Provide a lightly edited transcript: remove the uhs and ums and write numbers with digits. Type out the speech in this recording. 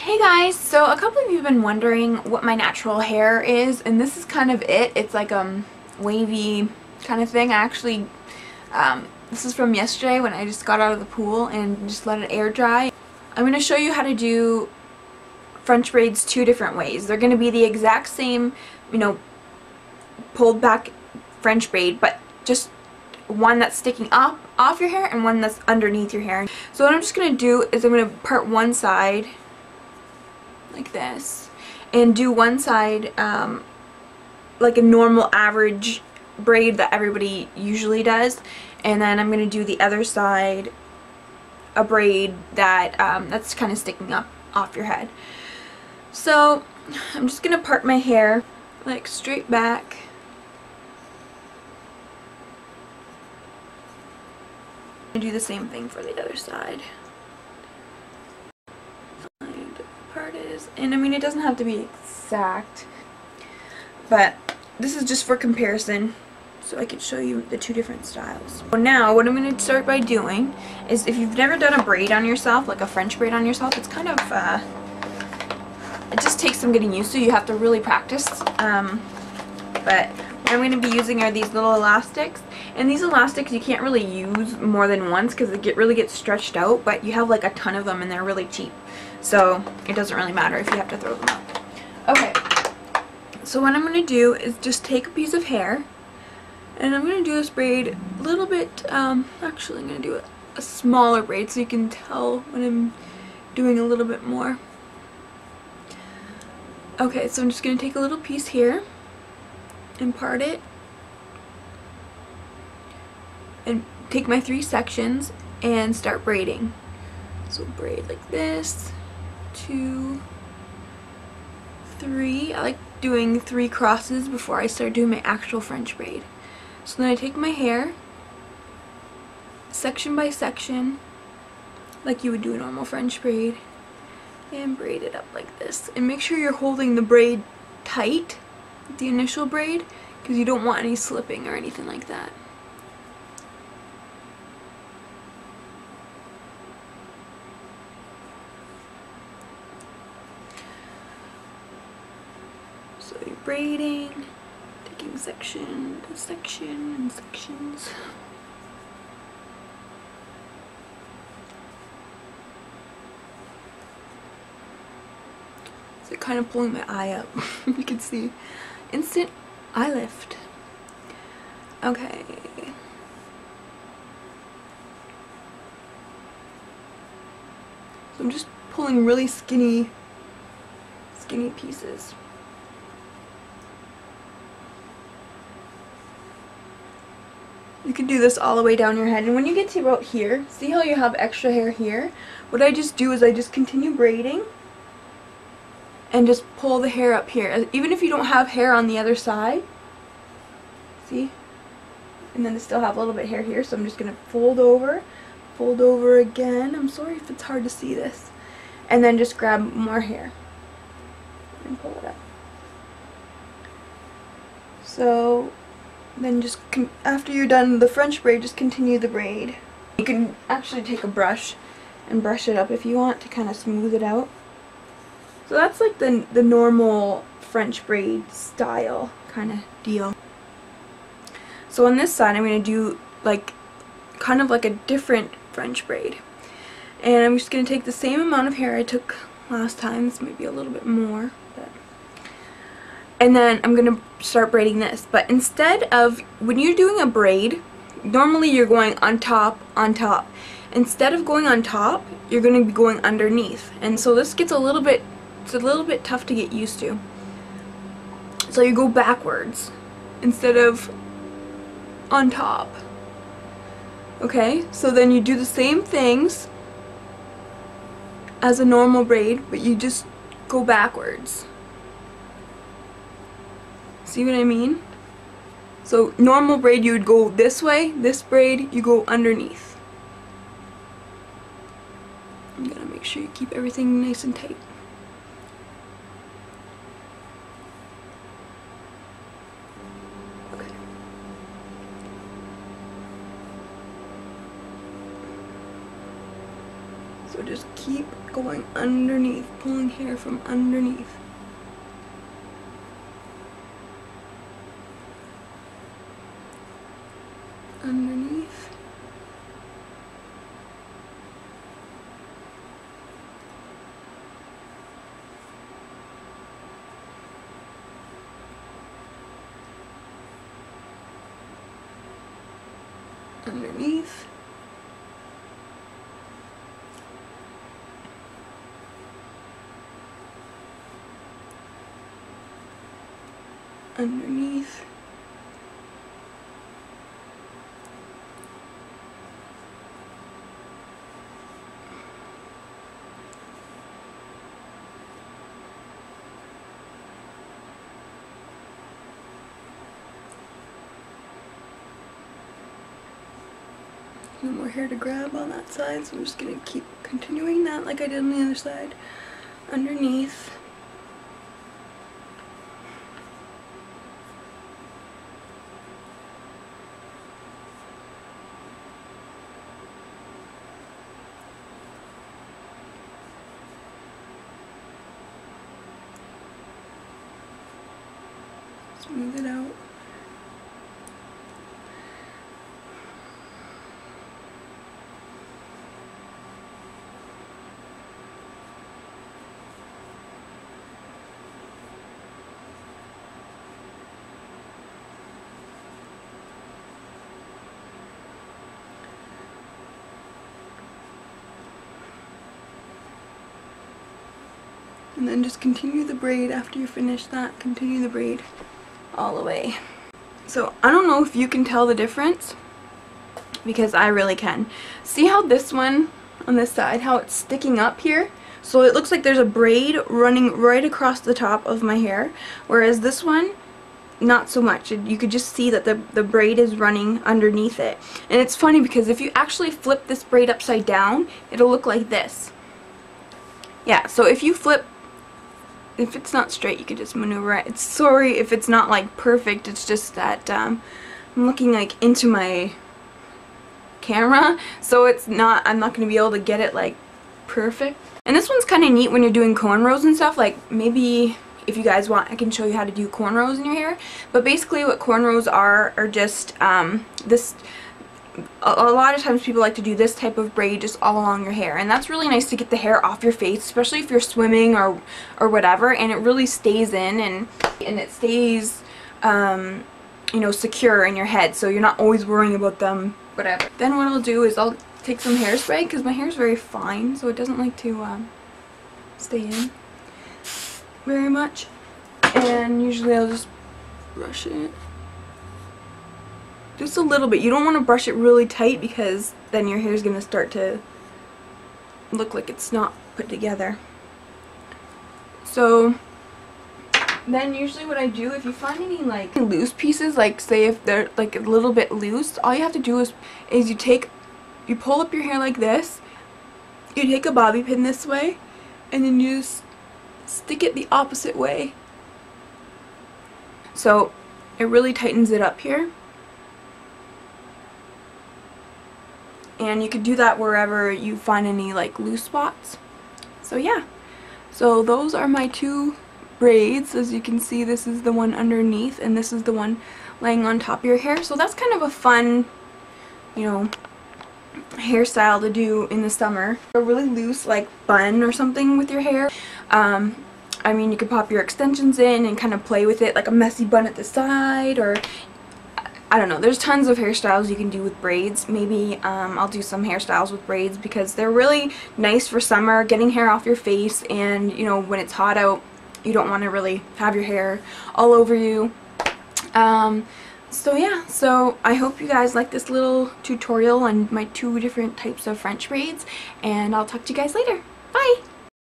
Hey guys, so a couple of you have been wondering what my natural hair is, and this is kind of it. It's like wavy kind of thing. I actually, this is from yesterday when I just got out of the pool and just let it air dry. I'm going to show you how to do French braids two different ways. They're going to be the exact same, pulled back French braid, but just one that's sticking up off your hair and one that's underneath your hair. So what I'm just going to do is I'm going to part one side like this and do one side like a normal average braid that everybody usually does, and then I'm going to do the other side a braid that that's kind of sticking up off your head. So I'm just going to part my hair like straight back. And do the same thing for the other side. Part is, and I mean, it doesn't have to be exact, but this is just for comparison so I can show you the two different styles. So now what I'm going to start by doing is, if you've never done a braid on yourself, like a French braid on yourself, it's kind of it just takes some getting used to. You have to really practice, but what I'm going to be using are these little elastics, and these elastics you can't really use more than once because they really get stretched out, but you have like a ton of them and they're really cheap. So it doesn't really matter if you have to throw them out. Okay, so what I'm going to do is just take a piece of hair, and I'm going to do this braid a little bit, actually I'm going to do a smaller braid so you can tell when I'm doing a little bit more. Okay, so I'm just going to take a little piece here and part it, and take my 3 sections and start braiding. So braid like this. 2, 3. I like doing 3 crosses before I start doing my actual French braid. So then I take my hair, section by section, like you would do a normal French braid, and braid it up like this. And make sure you're holding the braid tight, the initial braid, because you don't want any slipping or anything like that. So you're braiding, taking section to section and sections. So kind of pulling my eye up. You can see instant eye lift. Okay. So I'm just pulling really skinny pieces. You can do this all the way down your head, and when you get to about here, see how you have extra hair here? What I just do is I just continue braiding and just pull the hair up here, even if you don't have hair on the other side. See? And then I still have a little bit of hair here, so I'm just going to fold over again. I'm sorry if it's hard to see this. And then just grab more hair and pull it up. So then just, after you're done the French braid, just continue the braid. You can actually take a brush and brush it up if you want to kind of smooth it out. So that's like the normal French braid style kind of deal. So on this side I'm going to do like kind of like a different French braid. And I'm just going to take the same amount of hair I took last time. This might be a little bit more. And then I'm going to start braiding this. But instead of, when you're doing a braid, normally you're going on top, on top. Instead of going on top, you're going to be going underneath. And so this gets it's a little bit tough to get used to. So you go backwards instead of on top. Okay, so then you do the same things as a normal braid, but you just go backwards. See what I mean? So normal braid you would go this way, this braid you go underneath. You gotta make sure you keep everything nice and tight. Okay. So just keep going underneath, pulling hair from underneath. Underneath. Underneath. Underneath. No more hair to grab on that side, so I'm just gonna keep continuing that like I did on the other side. Underneath. Smooth it out. And then just continue the braid after you finish that. Continue the braid all the way. So I don't know if you can tell the difference, because I really can. See how this one on this side, how it's sticking up here? So it looks like there's a braid running right across the top of my hair, whereas this one, not so much. You could just see that the braid is running underneath it. And it's funny because if you actually flip this braid upside down, it'll look like this. Yeah, so if you flip, if it's not straight, you can just maneuver it. Sorry if it's not like perfect, it's just that I'm looking like into my camera, so it's not, I'm not going to be able to get it like perfect. And this one's kind of neat when you're doing cornrows and stuff. Like maybe if you guys want, I can show you how to do cornrows in your hair. But basically what cornrows are just this. A lot of times people like to do this type of braid just all along your hair, and that's really nice to get the hair off your face, especially if you're swimming or whatever, and it really stays in and it stays you know, secure in your head, so you're not always worrying about them, whatever. Then what I'll do is I'll take some hairspray, because my hair is very fine, so it doesn't like to stay in very much, and usually I'll just brush it. Just a little bit. You don't want to brush it really tight, because then your hair is going to start to look like it's not put together. So then usually what I do, if you find any like loose pieces, like say if they're like a little bit loose, all you have to do is you pull up your hair like this, you take a bobby pin this way, and then you just stick it the opposite way. So it really tightens it up here. And you could do that wherever you find any like loose spots. So yeah, so those are my two braids. As you can see, this is the one underneath and this is the one laying on top of your hair. So that's kind of a fun, you know, hairstyle to do in the summer. A really loose like bun or something with your hair. I mean, you could pop your extensions in and kind of play with it, like a messy bun at the side, or I don't know, there's tons of hairstyles you can do with braids. Maybe I'll do some hairstyles with braids, because they're really nice for summer, getting hair off your face, and you know, when it's hot out, you don't want to really have your hair all over you. So yeah, so I hope you guys like this little tutorial on my two different types of French braids, and I'll talk to you guys later. Bye!